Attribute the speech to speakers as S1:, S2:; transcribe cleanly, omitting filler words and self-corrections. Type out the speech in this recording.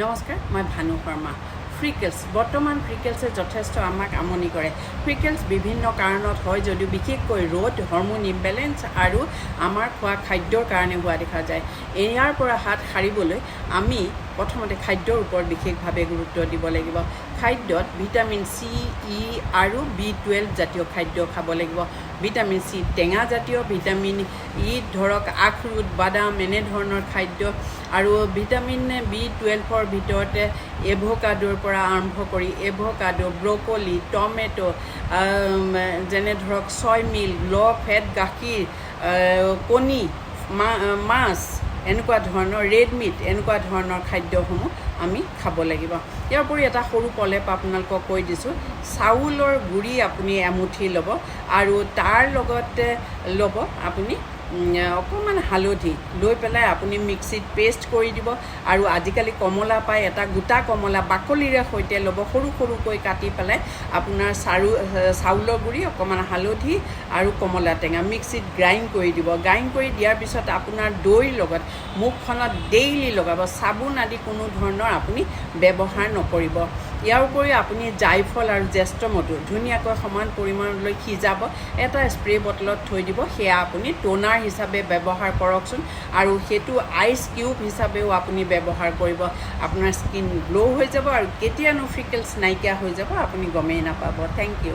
S1: নমস্কাৰ, মই ভানু শৰ্মা। ফ্ৰিকেলছ বৰ্তমান ফ্ৰিকেলছে যথেষ্ট আমাক আমনি কৰে। ফ্ৰিকেলছ বিভিন্ন কাৰণত হয় যদিও বিশেষকৈ ৰ'দ, হৰম'ন ইমবেলেঞ্চ আৰু আমাৰ খোৱা খাদ্যৰ কাৰণে হোৱা দেখা যায়। ইয়াৰ পৰা হাত সাৰিবলৈ আমি প্ৰথমতে খাদ্যৰ ওপৰত বিশেষভাৱে গুৰুত্ব দিব লাগিব। খাদ্যত ভিটামিন চি, ই আৰু B12 জাতীয় খাদ্য খাব লাগিব। ভিটামিন চি টেঙা জাতীয়, ভিটামিন ই ধৰক আখৰোট, বাদাম এনেধৰণৰ খাদ্য, আৰু ভিটামিন B12ৰ ভিতৰতে এভোকাডোৰ পৰা আৰম্ভ কৰি এভোকাডো, ব্ৰকলি, টমেটো, যেনে ধৰক ছয় মিল্ক, ল' ফেট গাখীৰ, কণী, মাছ, এনেকুৱা ধৰণৰ ৰেড মিট, এনেকুৱা ধৰণৰ খাদ্যসমূহ আমি খাব লাগিব। ইয়াৰ উপৰি এটা সৰু প্ৰলেপ আপোনালোকক কৈ দিছোঁ, চাউলৰ গুড়ি আপুনি এমুঠি ল'ব আৰু তাৰ লগতে ল'ব আপুনি অকণমান হালধি লৈ পেলাই আপুনি মিক্সিত পেষ্ট কৰি দিব। আৰু আজিকালি কমলা পায়, এটা গোটা কমলা বাকলিৰে সৈতে ল'ব, সৰু সৰুকৈ কাটি পেলাই আপোনাৰ চাউলৰ গুড়ি, অকণমান হালধি আৰু কমলা টেঙা মিক্সিত গ্ৰাইণ্ড কৰি দিব। গ্ৰাইণ্ড কৰি দিয়াৰ পিছত আপোনাৰ দৈৰ লগত মুখখনত ডেইলি লগাব। চাবোন আদি কোনো ধৰণৰ আপুনি ব্যৱহাৰ নকৰিব। ইয়াৰ উপৰিও আপুনি জাইফল আৰু জ্যেষ্ঠমধু ধুনীয়াকৈ সমান পৰিমাণলৈ সিজাব, এটা স্প্ৰে বটলত থৈ দিব। সেয়া আপুনি টোনাৰ হিচাপে ব্যৱহাৰ কৰকচোন, আৰু সেইটো আইচ কিউব হিচাপেও আপুনি ব্যৱহাৰ কৰিব। আপোনাৰ স্কিন গ্ল' হৈ যাব আৰু কেতিয়ানো ফ্ৰিকেলছ নাইকিয়া হৈ যাব আপুনি গমেই নাপাব। Thank U.